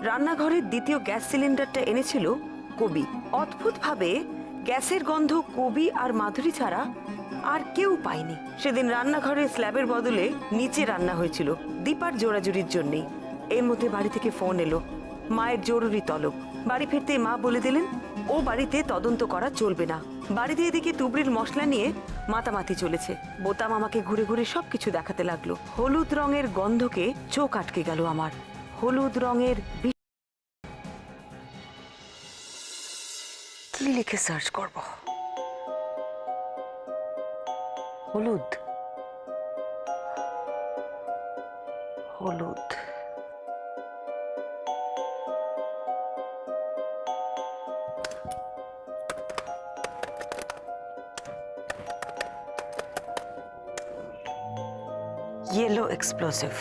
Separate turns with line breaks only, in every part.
রান্নাঘরের দ্বিতীয় গ্যাস সিলিন্ডারটা এনেছিল কবি। অদ্ভুতভাবে গ্যাসের গন্ধ কবি আর মাধুরী ছাড়া আর কেউ পায়নি। সেদিন রান্নাঘরের স্ল্যাবের বদলে নিচে রান্না হয়েছিল দীপার জোড়াজুড়ির জন্যই। এর মধ্যে বাড়ি থেকে ফোন এলো, মায়ের জরুরি তলব। বাড়ি ফিরতে মা বলে দিলেন ও বাড়িতে তদন্ত করা চলবে না। বাড়িতে এদিকে তুবড়ির মশলা নিয়ে মাতামাতি চলেছে। বোতাম আমাকে ঘুরে ঘুরে সবকিছু দেখাতে লাগলো। হলুদ রঙের গন্ধকে চোখ আটকে গেল আমার। হলুদ রঙের কি লিখে সার্চ করব? হলুদ, হলুদ। Yellow explosive.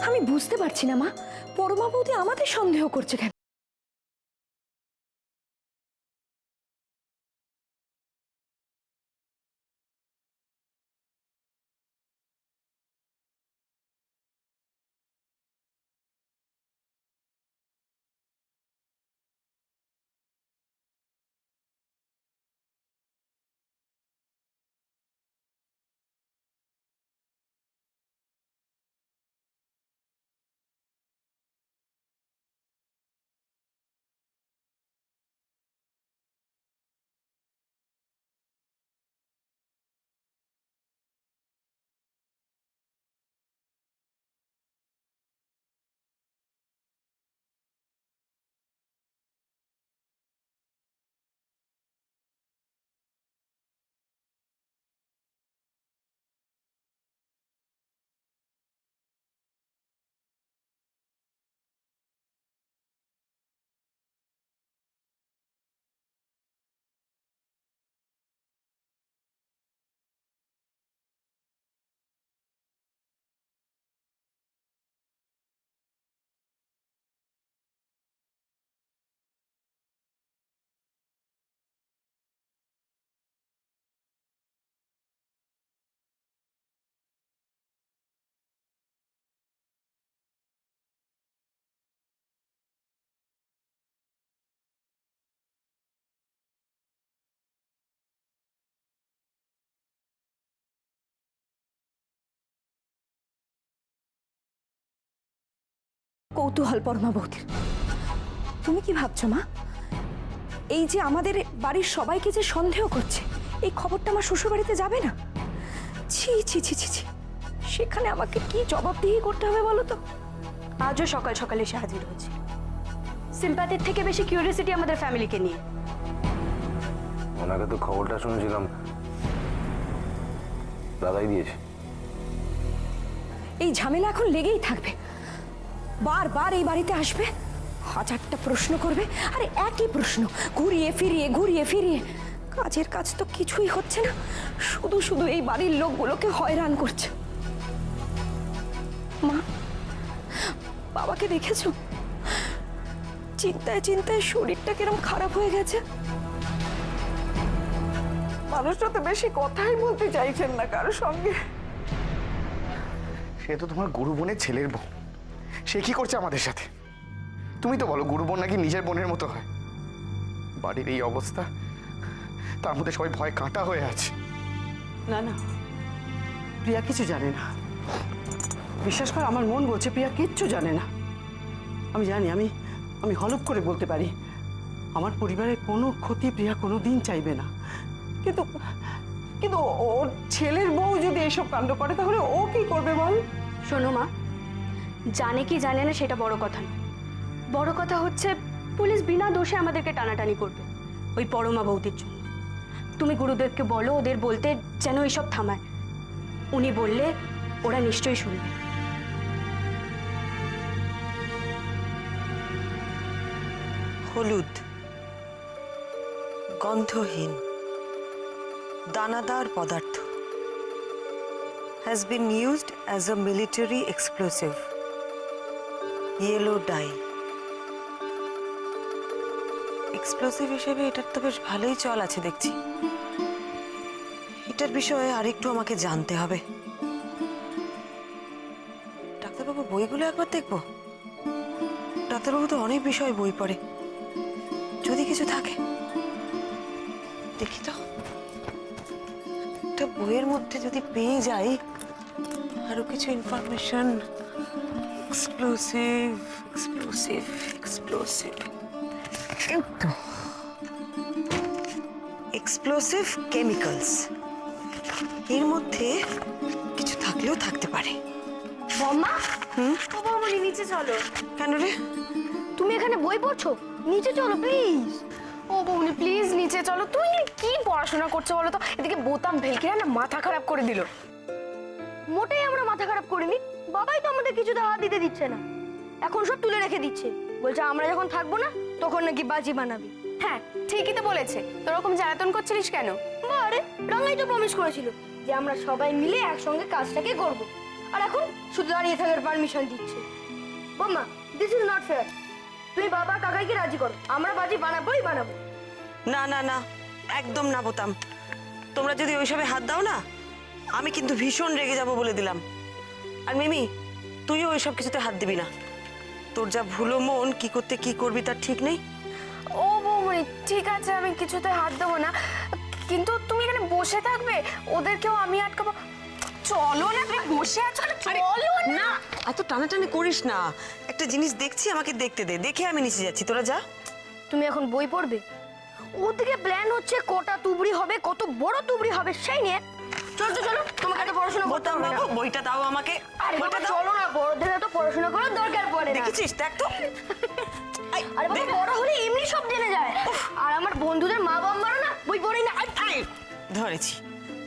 আমি বুঝতে পারছি না মা, পরমা বৌদি আমাদের সন্দেহ করছে কেন? কৌতূহল পরমা বৌদির। তুমি কি ভাবছো মা? এই যে আমাদের বাড়ির সবাইকে যে সন্দেহ করছে, এই খবরটা আমার শ্বশুর বাড়িতে যাবে না? ছি ছি ছি ছি ছি, সেখানে আমাকে কি জবাবদিহি করতে হবে বলো তো?
আজও সকাল সকালে এসে হাজির হয়েছে। সিম্প্যাথির থেকে বেশি কিউরিয়াসিটি আমাদের ফ্যামিলিকে নিয়ে।
ওনাকে তো খবরটা শুনেছিলাম দাদাই দিয়েছে।
এই ঝামেলা এখন লেগেই থাকবে। বারবার এই বাড়িতে আসবে, হাজারটা প্রশ্ন করবে, আরে একই প্রশ্ন ঘুরিয়ে ফিরিয়ে ঘুরিয়ে ফিরিয়ে। কাজের কাজ তো কিছুই হচ্ছে না, শুধু শুধু এই বাড়ির লোকগুলোকে হয়রান করছে। মা, বাবাকে দেখেছো? চিন্তায় চিন্তায় শরীরটা কিরম খারাপ হয়ে গেছে।
মানুষটা তো বেশি কথাই বলতে চাইছেন না কারোর সঙ্গে।
সে তো তোমার গুরু বোনের ছেলের বউ, সে কি করছে আমাদের সাথে? তুমি তো বলো গুরু বোন নাকি নিজের বোনের মতো হয়। বাড়ির এই অবস্থা, তার মধ্যে সবাই ভয় কাঁটা হয়ে আছে।
না না, প্রিয়া কিছু জানে না। বিশ্বাস কর, আমার মন বলছে প্রিয়া কিচ্ছু জানে না। আমি জানি, আমি হলফ করে বলতে পারি আমার পরিবারের কোনো ক্ষতি প্রিয়া কোনোদিন চাইবে না। কিন্তু কিন্তু ওর ছেলের বউ যদি এসব কাণ্ড করে তাহলে ও কি করবে বল?
শোনো মা, জানে কি জানে না সেটা বড় কথা না। বড় কথা হচ্ছে পুলিশ বিনা দোষে আমাদেরকে টানাটানি করবে ওই পরমা বৌদির জন্য। তুমি গুরুদেবকে বলো ওদের বলতে যেন এইসব থামায়। উনি বললে ওরা নিশ্চয়ই শুনবে।
হলুদ, গন্ধহীন, দানাদার পদার্থ, has been used as a military explosive. Yellow dye. Explosive হিসেবে এটার তো বেশ ভালোই চল আছে দেখছি। এটার বিষয়ে আরেকটু আমাকে জানতে হবে। ডাক্তারবাবু বইগুলো একবার দেখবো। ডাক্তারবাবু তো অনেক বিষয় বই পড়ে, যদি কিছু থাকে দেখি তো। একটা বইয়ের মধ্যে যদি পেয়ে যাই আরো কিছু information. Explosive explosive explosive explosive chemicals, এর মধ্যে কিছু থাকলেও থাকতে পারে।
বম্মা ও বৌমনি নিচে চলো।
কেন রে?
তুমি এখানে বই পড়ছো? নিচে চলো প্লিজ। ও বৌমনি প্লিজ নিচে চলো। তুমি কি পড়াশোনা করছো বলো তো? এদিকে বোতাম ভেলকিরা না মাথা খারাপ করে দিল।
মোটেই আমরা মাথা খারাপ করিনি, বাবাই তো আমাদের কিছুতে হাত দিতে দিচ্ছে না, এখন সব তুলে রেখে দিচ্ছে, বলছে আমরা যখন থাকবো না তখন নাকি বাজি বানাবি।
হ্যাঁ ঠিকই তো বলেছে। তোর ওরকম জ্বালাতন করছিলিস কেন?
আরে রাঙাই তো প্রমিস করেছিল যে আমরা সবাই মিলে একসঙ্গে কাজটাকে করব, আর এখন শুধু দাঁড়িয়ে থাকার পারমিশন দিচ্ছে। বম্মা, দিস ইজ নট ফেয়ার। তুমি বাবা কাকাইকে রাজি করো, আমরা বাজি বানাবোই বানাবো।
না না না, একদম না বোতাম। তোমরা যদি ওইসবে হাত দাও না, আমি কিন্তু ভীষণ রেগে যাব বলে দিলাম। আর মিমি, তুইও ওইসব কিছুতে হাত দিবি না। তোর যা ভুলো মন, কি করতে কি করবি তার ঠিক নেই।
ও বৌমনি ঠিক আছে, আমি কিছুতে হাত দেবো না, কিন্তু তুমি এখানে বসে থাকবে, ওদেরকেও আমি আটকাবো। চলো না, তুমি বসে আছো, চলো না।
এত টানাটানি করিস না। একটা জিনিস দেখছি, আমাকে দেখতে দে, দেখে আমি নিচে যাচ্ছি, তোরা যা।
তুমি এখন বই পড়বে, ওদিকে প্ল্যান হচ্ছে কটা তুবড়ি হবে, কত বড় তুবড়ি হবে সেই নিয়ে। চলো চলো, তোমাকে একটা পড়াশোনা করতে
বোতাম
হবে না।
বাবু, বইটা দাও আমাকে।
আরে বাবা
বইটা দাও।
চলো না, বড়দের এত পড়াশোনা করার দরকার পড়ে না।
দেখেছিস, দেখ তো। এই,
আরে বাবা
দেখ।
বড় হলে এমনি সব জেনে যায়। আর আমার বন্ধুদের মা বাবারও না বই পড়েই না।
এই, ধরেছি,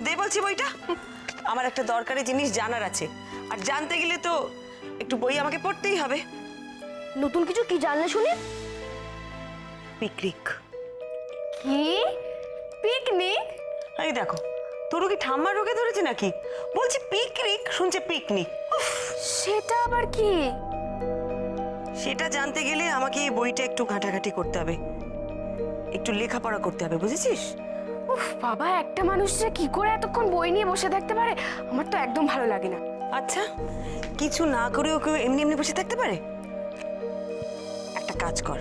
দে বলছি বইটা। আমার একটা দরকারি জিনিস জানার আছে, আর জানতে গেলে তো একটু বই আমাকে পড়তেই হবে।
নতুন কিছু কি জানলে শুনি?
পিকনিক।
কি পিকনিক?
এই দেখো, তোরও কি ঠাম্মা রোগে ধরেছে নাকি? বলছি পিকনিক, শুনছে পিকনিক।
সেটা আবার কি?
সেটা জানতে গেলে আমাকে এই বইটা একটু ঘাঁটাঘাঁটি করতে হবে, একটু লেখাপড়া করতে হবে, বুঝেছিস?
উফ বাবা, একটা মানুষ যে কি করে এতক্ষণ বই নিয়ে বসে থাকতে পারে, আমার তো একদম ভালো লাগে না।
আচ্ছা, কিছু না করেও কেউ এমনি এমনি বসে থাকতে পারে? একটা কাজ কর,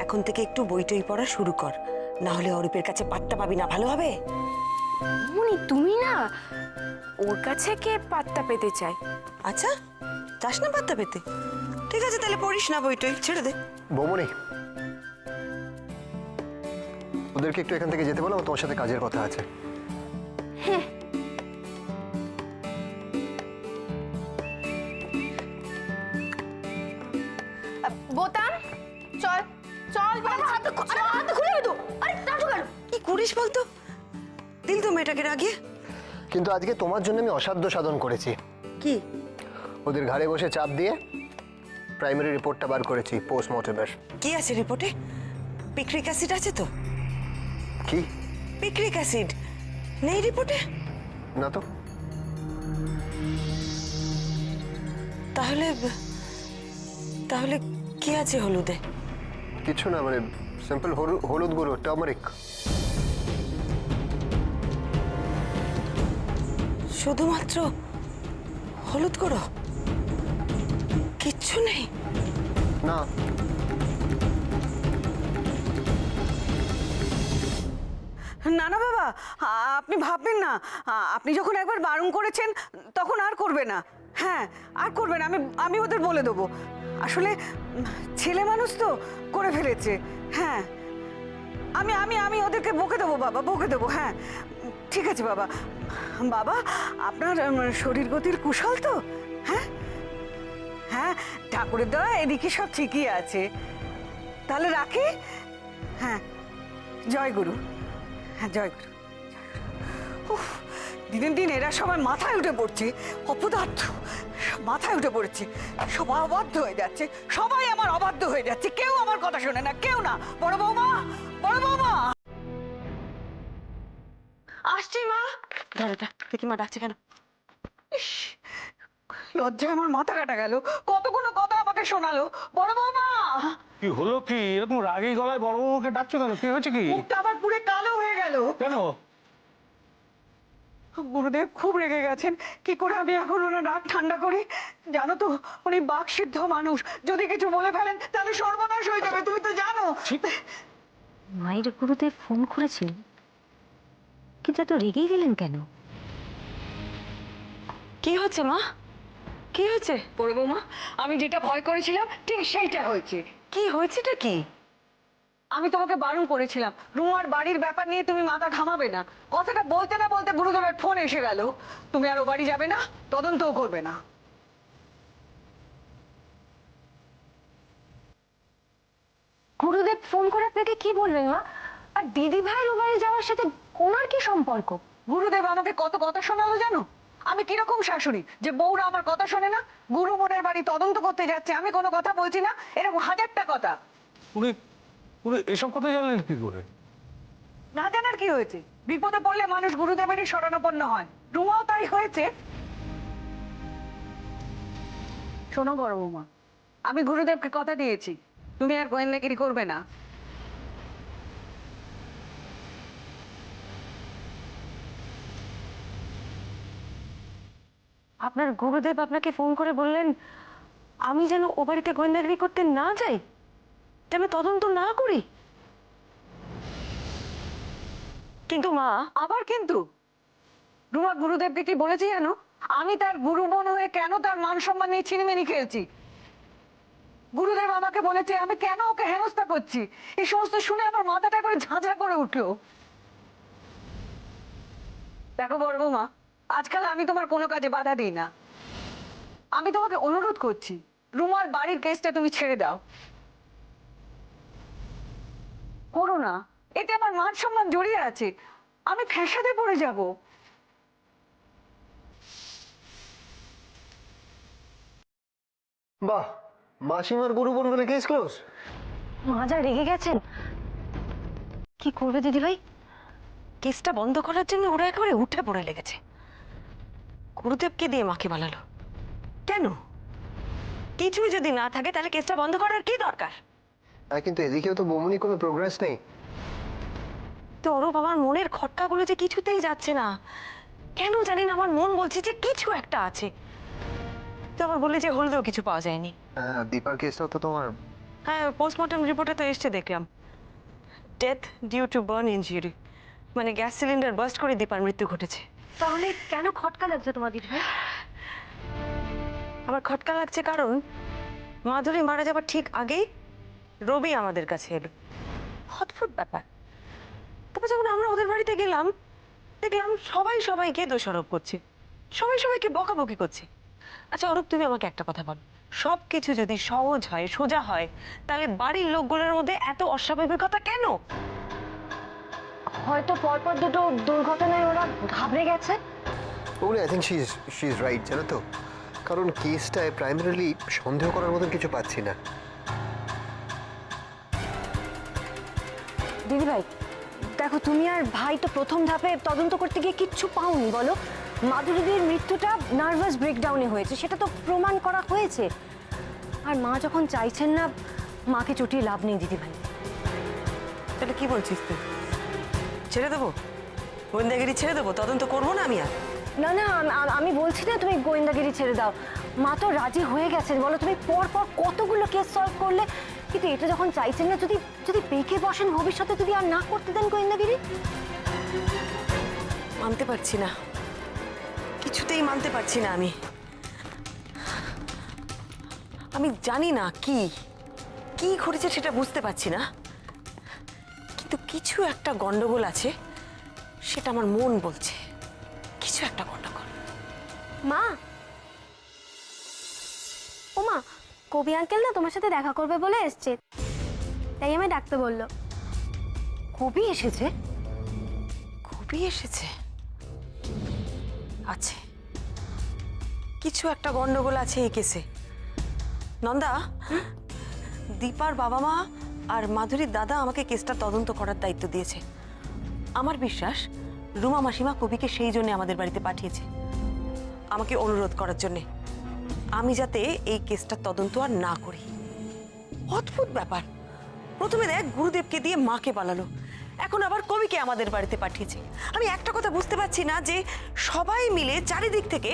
এখন থেকে একটু বইটই পড়া শুরু কর, না হলে অরূপের কাছে পাত্তা পাবি না। ভালো হবে?
মনি তুমি না, ওর কাছে কে পাত্তা পেতে চায়?
আচ্ছা, চাস না পাত্তা পেতে? ঠিক আছে, তাহলে পড়িস না বইটই, ছেড়ে দে।
বৌমনি, ওদেরকে একটু এখান থেকে যেতে বলো, আমার তোমার সাথে কাজের কথা আছে।
বোতাম চল চল,
হাত খুলে দাও। আরে টাটো কেন?
কি করিস বলতো? দিল তো মেয়েটাকে রাগিয়ে।
কিন্তু আজকে তোমার জন্য আমি অসাধ্য সাধন করেছি।
কি?
ওদের ঘাড়ে বসে চাপ দিয়ে প্রাইমারি রিপোর্টটা বার করেছি পোস্টমর্টেমের।
কি আছে রিপোর্টে? পিক্রিক অ্যাসিড আছে তো?
কি?
পিক্রিক অ্যাসিড নেই রিপোর্টে?
না তো।
তাহলে তাহলে কি আছে হলুদে?
কিছু না, মানে সিম্পল হলুদ গুঁড়ো, টার্মারিক।
শুধুমাত্র হলুদ গুঁড়ো, কিচ্ছু নেই?
না,
না না বাবা, আপনি ভাববেন না, আপনি যখন একবার বারণ করেছেন তখন আর করবে না। হ্যাঁ, আর করবে না, আমি ওদের বলে দেবো। আসলে ছেলে মানুষ তো করে ফেলেছে। হ্যাঁ, আমি আমি আমি ওদেরকে বকে দেবো বাবা, বকে দেবো। হ্যাঁ ঠিক আছে বাবা। বাবা, আপনার শরীর গতির কুশল তো? হ্যাঁ হ্যাঁ, ঠাকুরের দয়া এদিকে সব ঠিকই আছে। তাহলে রাখি। হ্যাঁ, জয় গুরু। হ্যাঁ, জয় গুরু। উফ, দিনের দিন এরা সবাই মাথায় উঠে পড়ছে, অপদার্থ, সব
মাথায় উঠে পড়েছে, সব অবাধ্য হয়ে যাচ্ছে, সবাই আমার অবাধ্য হয়ে যাচ্ছে, কেউ আমার কথা শোনে না, কেউ না। বড় বৌমা, বড় বৌমা
আসছি মা। দাঁড়াটা দেখি মা ডাকছে কেন।
ইস, লজ্জায় আমার মাথা কাটা গেল, কতগুলো কথা আমাকে শোনালো। বড় বৌমা,
কি হলো? কি এরকম রাগী গলায় বড় বউকে ডাকছো কেন? কি হয়েছে? কি
মুখটা আবার পুরো কালো হয়ে গেল।
কেন?
গুরুদেব খুব রেগে গেছেন, কি করে আমি এখন ওনার রাগ ঠান্ডা করি? জানো তো উনি বাকসিদ্ধ মানুষ, যদি কিছু বলে ফেলেন তাহলে সর্বনাশ হয়ে যাবে, তুমি তো জানো।
মায়ের গুরুদেব ফোন করেছিলেন, কিন্তু এত রেগে গেলেন কেন?
কি হচ্ছে মা? কি হয়েছে?
বড় বৌমা, আমি যেটা ভয় করেছিলাম ঠিক সেইটা হয়েছে।
কি হয়েছেটা কি?
আমি তোমাকে বারণ করেছিলাম রুমার বাড়ির ব্যাপার নিয়ে তুমি মাথা ঘামাবে না। কথাটা বলতে না বলতে গুরুদেবের ফোন এসে গেল। তুমি আর ও বাড়ি যাবে না, তদন্তও করবে না।
গুরুদেব ফোন করে আপনাকে কি বললেন মা? আর দিদি ভাইয়ের ও বাড়ি যাওয়ার সাথে ওনার কি সম্পর্ক?
গুরুদেব আমাকে কত কথা শোনালো জানো? আমি কিরকম শাশুড়ি যে বউরা আমার কথা শোনে না? গুরু বোনের বাড়ি তদন্ত করতে যাচ্ছে, আমি কোনো কথা বলছি না, এরকম হাজারটা কথা।
উনি উনি এসব কথা জানলেন কি করে?
না জানার কি হয়েছে? বিপদে পড়লে মানুষ গুরুদেবেরই শরণাপন্ন হয়, রুমাও তাই হয়েছে। শোনো বড় বৌমা, আমি গুরুদেবকে কথা দিয়েছি তুমি আর গোয়েন্দাগিরি করবে না।
আপনার গুরুদেব আপনাকে ফোন করে বললেন আমি যেন ও বাড়িতে গোয়েন্দাগিরি করতে না যাই, যেন তদন্ত না করি? কিন্তু মা,
আবার কিন্তু রুমা গুরুদেবকে কি বলেছি জানো? আমি তার গুরু বোন হয়ে কেন তার মান সম্মান নিয়ে ছিনিমিনি খেলছি। গুরুদেব আমাকে বলেছে আমি কেন ওকে হেনস্থা করছি। এই সমস্ত শুনে আমার মাথাটা করে ঝাঁঝা করে উঠলো। দেখো বড় বৌমা, আজকাল আমি তোমার কোনো কাজে বাধা দিই না। আমি তোমাকে অনুরোধ করছি রুমার বাড়ির কেসটা তুমি ছেড়ে দাও। করো না, এতে আমার মান সম্মান জড়িয়ে আছে, আমি ফ্যাসাদে পড়ে যাব।
বাহ, মাসিমার গুরু বোন বলে কেস ক্লোজ।
মা যা রেগে গেছেন, কি করবে দিদি ভাই?
কেসটা বন্ধ করার জন্য ওরা একেবারে উঠে পড়ে লেগেছে। গুরুদেবকে দিয়ে মাকে বানালো কেন? কিছুই যদি না থাকে তাহলে কেসটা বন্ধ করার কি দরকার?
কিন্তু এদিকেও তো বৌমনি কোনো প্রোগ্রেস নেই।
তো অরূপ, আমার মনের খটকাগুলো যে কিছুতেই যাচ্ছে না কেন জানি না। আমার মন বলছে যে কিছু একটা আছে। তো আবার বলে যে হলদেও কিছু পাওয়া যায়নি।
হ্যাঁ, দীপার কেসটাও তো তোমার।
হ্যাঁ, পোস্টমর্টম রিপোর্টে তো এসছে দেখলাম, death due to burn injury, মানে গ্যাস সিলিন্ডার বাস্ট করে দীপার মৃত্যু ঘটেছে।
তাহলে কেন খটকা লাগছে তোমার দিদি ভাই?
আমার খটকা লাগছে কারণ মাধুরী মারা যাবার ঠিক আগেই রবি আমাদের কাছে এলো। অদ্ভুত ব্যাপার। তারপর যখন আমরা ওদের বাড়িতে গেলাম দেখলাম সবাই সবাইকে দোষারোপ করছে, সবাই সবাইকে বকাবকি করছে। আচ্ছা অরূপ, তুমি আমাকে একটা কথা বলো, সব কিছু যদি সহজ হয়, সোজা হয়, তাহলে বাড়ির লোকগুলোর মধ্যে এত অস্বাভাবিকতা কেন?
হয়তো পরপর দুটো দুর্ঘটনায় ওরা ঘাবড়ে গেছে।
বৌমনি, I think she is right, জানো তো। কারণ কেসটায় প্রাইমারিলি সন্দেহ করার মতন কিছু পাচ্ছি না।
দিদি ভাই দেখো, তুমি আর ভাই তো প্রথম ধাপে তদন্ত করতে গিয়ে কিচ্ছু পাওনি বলো। মাধুরীদের মৃত্যুটা নার্ভাস ব্রেকডাউনে হয়েছে, সেটা তো প্রমাণ করা হয়েছে। আর মা যখন চাইছেন না, মাকে চটিয়ে লাভ নেই দিদি ভাই।
তাহলে কি বলছিস তুই? ছেড়ে দেবো গোয়েন্দাগিরি? ছেড়ে দেবো? তদন্ত করবো না আমি আর?
না না, আমি বলছি না তুমি গোয়েন্দাগিরি ছেড়ে দাও। মা তো রাজি হয়ে গেছেন বলো, তুমি পর পর কতগুলো কেস সলভ করলে, কিন্তু এটা যখন চাইছেন না, যদি যদি পেকে বসেন ভবিষ্যতে, যদি আর না করতে দেন গোয়েন্দাগিরি।
মানতে পারছি না, কিছুতেই মানতে পারছি না। আমি জানি না কি কি ঘটেছে সেটা বুঝতে পারছি না, কিন্তু কিছু একটা গন্ডগোল আছে, সেটা আমার মন বলছে। কিছু একটা গন্ডগোল।
মা, ও মা, কবি আঙ্কেল না তোমার সাথে দেখা করবে বলে এসছে, তাই আমি ডাকতে বললো।
কবি এসেছে? কবি এসেছে? আছে,
কিছু একটা গন্ডগোল আছে এই কেসে। নন্দা, দীপার বাবা মা আর মাধুরীর দাদা আমাকে কেসটা তদন্ত করার দায়িত্ব দিয়েছে। আমার বিশ্বাস রুমা মাসিমা কবিকে সেই জন্য আমাদের বাড়িতে পাঠিয়েছে, আমাকে অনুরোধ করার জন্যে আমি যাতে এই কেসটা তদন্ত আর না করি। অদ্ভুত ব্যাপার, প্রথমে দেখ গুরুদেবকে দিয়ে মাকে পালালো, এখন আবার কবিকে আমাদের বাড়িতে পাঠিয়েছে। আমি একটা কথা বুঝতে পারছি না যে সবাই মিলে চারিদিক থেকে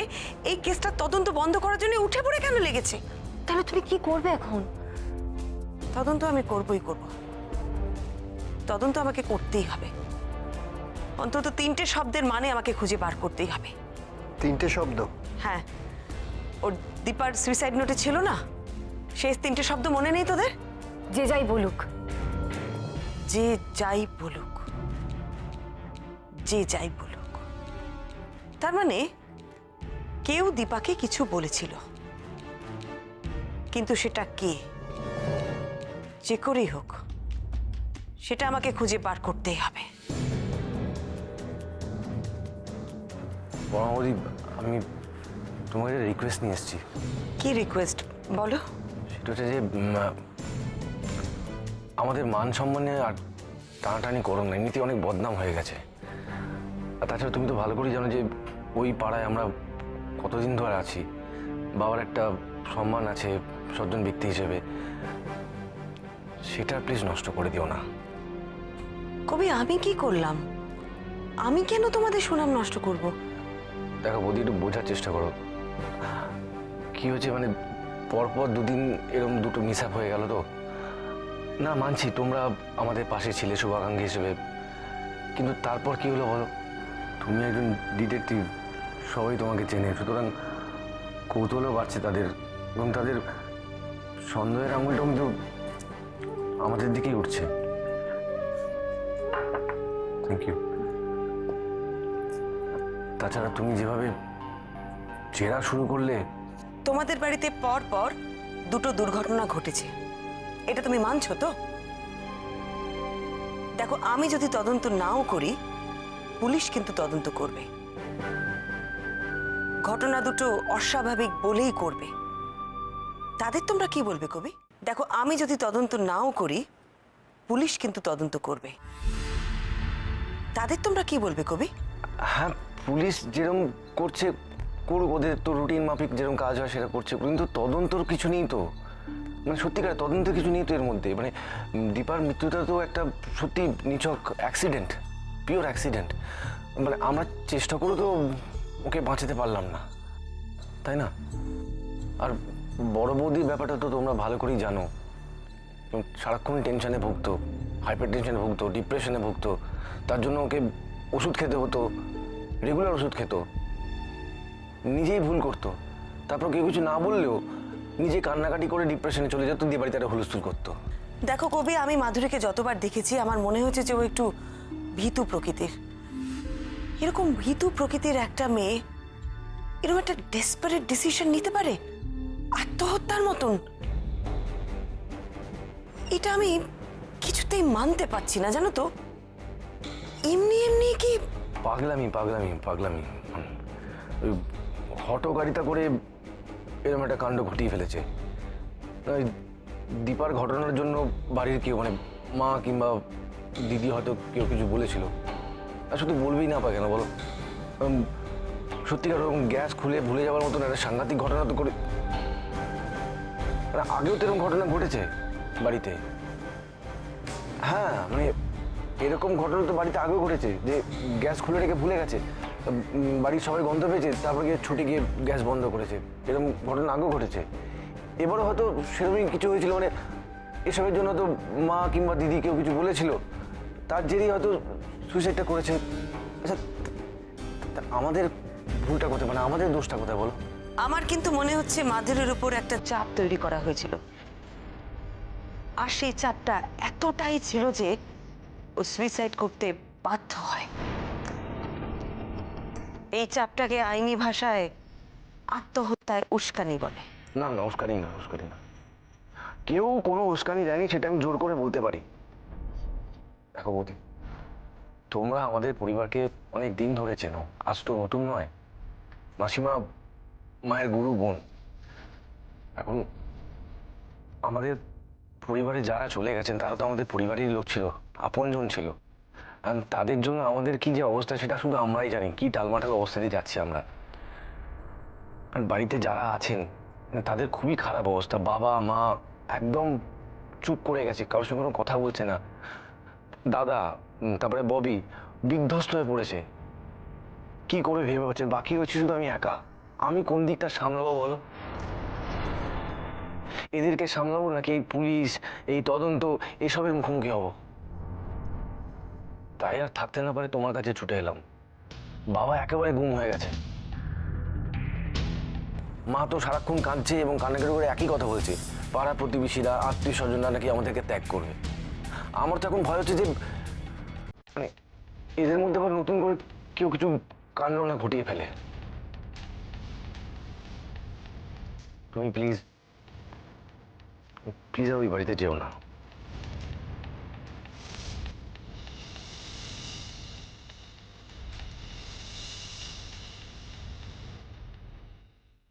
এই কেসটা তদন্ত বন্ধ করার জন্য উঠে পড়ে কেন লেগেছে।
তাহলে তুমি কি করবে এখন?
তদন্ত আমি করবই করব, তদন্ত আমাকে করতেই হবে। অন্তত 3টে শব্দের মানে আমাকে খুঁজে বার করতেই হবে।
3টে শব্দ?
হ্যাঁ, ওর দীপার সুইসাইড নোটে ছিল না, শেষ 3টে শব্দ মনে নেই তোদের?
যে যাই বলুক।
যে যাই বলুক, যে যাই বলুক, তার মানে কেউ দীপাকে কিছু বলেছিল, কিন্তু সেটা কে, যে করেই হোক সেটা আমাকে খুঁজে বার করতেই হবে।
বড়মাবুদি, আমি তোমাকে একটা রিকোয়েস্ট নিয়ে এসেছি।
কি রিকোয়েস্ট বলো?
সেটা হচ্ছে যে আমাদের মান সম্মানে আর টানাটানি করো না, এমনিতে অনেক বদনাম হয়ে গেছে। আর তাছাড়া তুমি তো ভালো করেই জানো যে ওই পাড়ায় আমরা কতদিন ধরে আছি, বাবার একটা সম্মান আছে সজ্জন ব্যক্তি হিসেবে, সেটা প্লিজ নষ্ট করে দিও না।
কবি, আমি কি করলাম? আমি কেন তোমাদের সুনাম নষ্ট করব?
দেখো বৌদি, একটু বোঝার চেষ্টা করো কি হয়েছে। মানে পরপর 2 দিন এরকম দুটো মিস আপ হয়ে গেল তো। না মানছি তোমরা আমাদের পাশে ছিলে শুভাকাঙ্ক্ষী হিসেবে, কিন্তু তারপর কি হলো বলো? তুমি একজন ডিটেকটিভ, সবাই তোমাকে চেনে, সুতরাং কৌতূহলও বাড়ছে তাদের, এবং তাদের সন্দেহের আঙুলটা কিন্তু আমাদের দিকেই উঠছে। Thank you. তাছাড়া তুমি যেভাবে জেরা শুরু করলে।
তোমাদের বাড়িতে পর পর 2টো দুর্ঘটনা ঘটেছে, এটা তুমি মানছো তো? দেখো, আমি যদি তদন্ত নাও করি, পুলিশ কিন্তু তদন্ত করবে। ঘটনা দুটো অস্বাভাবিক বলেই করবে। তাদের তোমরা কি বলবে কবি? দেখো, আমি যদি তদন্ত নাও করি, পুলিশ কিন্তু তদন্ত করবে। তাদের তোমরা কি বলবে কবি?
হ্যাঁ, পুলিশ যেরকম করছে করুক, ওদের তো রুটিন মাফিক যেরকম কাজ হয় সেটা করছে, কিন্তু তদন্তর কিছু নেই তো। মানে সত্যিকার তদন্তের কিছু নেই তো এর মধ্যে। মানে দীপার মৃত্যুটা তো একটা সত্যি নিছক অ্যাক্সিডেন্ট, পিওর অ্যাক্সিডেন্ট। মানে আমরা চেষ্টা করে তো ওকে বাঁচাতে পারলাম না, তাই না? আর বড় বৌদির ব্যাপারটা তো তোমরা ভালো করেই জানো, সারাক্ষণ টেনশনে ভুগতো, হাইপার টেনশনে ভুগতো, ডিপ্রেশনে ভুগতো। তার জন্য ওকে ওষুধ খেতে হতো, রেগুলার ওষুধ খেত, নিজেই ভুল করতো, তারপর কেউ কিছু না বললেও নিজে কান্নাকাটি করে ডিপ্রেশনে চলে যেত, দিয়ে বাড়িতে একটা হুলস্থুল করতো।
দেখো কবি, আমি মাধুরীকে যতবার দেখেছি আমার মনে হয়েছে যে ও একটু ভীতু প্রকৃতির। এরকম ভীতু প্রকৃতির একটা মেয়ে এরকম একটা ডেসপারেট ডিসিশন নিতে পারে, আত্মহত্যার মতন? এটা আমি কিছুতেই মানতে পারছি না, জানো তো। এমনি এমনি কি
পাগলামি পাগলামি পাগলামি, ওই হঠকারিতা করে এরকম একটা কাণ্ড ঘটিয়ে ফেলেছে। ওই দীপার ঘটনার জন্য বাড়ির কেউ, মানে মা কিংবা দিদি হয়তো কেউ কিছু বলেছিল, আর শুধু বলবেই না পায় কেন বলো? সত্যিকার ওরকম গ্যাস খুলে ভুলে যাওয়ার মতন একটা সাংঘাতিক ঘটনা তো করে, মানে আগেও তো এরকম ঘটনা ঘটেছে বাড়িতে। হ্যাঁ, মানে এরকম ঘটনা তো বাড়িতে আগেও ঘটেছে, যে গ্যাস খুলে রেখে ভুলে গেছে, বাড়ির সবাই গন্ধ পেয়েছে, তারপরে গিয়ে ছুটে গিয়ে গ্যাস বন্ধ করেছে। এরকম ঘটনা আগেও ঘটেছে। এবারও হয়তো সেরকমই কিছু হয়েছিল, মানে এসবের জন্য তো মা কিংবা দিদি কেউ কিছু বলেছিল, তার জেরেই হয়তো সুইসাইডটা করেছে। আচ্ছা, আমাদের ভুলটা কোথায়, মানে আমাদের দোষটা কোথায় বলো?
আমার কিন্তু মনে হচ্ছে মাধুরীর উপর একটা চাপ তৈরি করা হয়েছিল, আর সেই চাপটা এতটাই ছিল যে ও সুইসাইড করতে বাধ্য হয়। এই চাপটাকে আইনি ভাষায় আত্মহত্যায় উস্কানি বলে।
না না, উস্কানি না, উস্কানি না। কেউ কোনো উস্কানি দেয়নি, সেটা আমি জোর করে বলতে পারি। দেখো বৌদি, তোমরা আমাদের পরিবারকে অনেক দিন ধরে চেনো, আজ তো নতুন নয়। মাসিমা মায়ের গুরু বোন। এখন আমাদের পরিবারে যারা চলে গেছেন তারা তো আমাদের পরিবারের লোক ছিল, আপনজন ছিল। আর তাদের জন্য আমাদের কি যে অবস্থা সেটা শুধু আমরাই জানি, কি টালমাটাল অবস্থাতে যাচ্ছি আমরা। আর বাড়িতে যারা আছেন তাদের খুবই খারাপ অবস্থা। বাবা মা একদম চুপ করে গেছে, কারোর সঙ্গে কোনো কথা বলছে না। দাদা, তারপরে ববি বিধ্বস্ত হয়ে পড়েছে, কি করে ভেবে পাচ্ছেন। বাকি হচ্ছে শুধু আমি একা। আমি কোন দিকটা সামলাবো বলো? এদেরকে সামলাবো নাকি এই পুলিশ, এই তদন্ত, এসবের মুখোমুখি হব? তাই আর থাকতে না পারে তোমার কাছে ছুটে এলাম। বাবা একেবারে গুম হয়ে গেছে, মা তো সারাক্ষণ কাঁদছে এবং কান্নাকাটি করে একই কথা বলছে, পাড়া প্রতিবেশীরা, আত্মীয় স্বজনরা নাকি আমাদেরকে ত্যাগ করবে। আমার তো এখন ভয় হচ্ছে যে মানে এদের মধ্যে আবার নতুন করে কেউ কিছু কাণ্ড না ঘটিয়ে ফেলে। তুমি প্লিজ প্লিজ আর ওই বাড়িতে যেও না।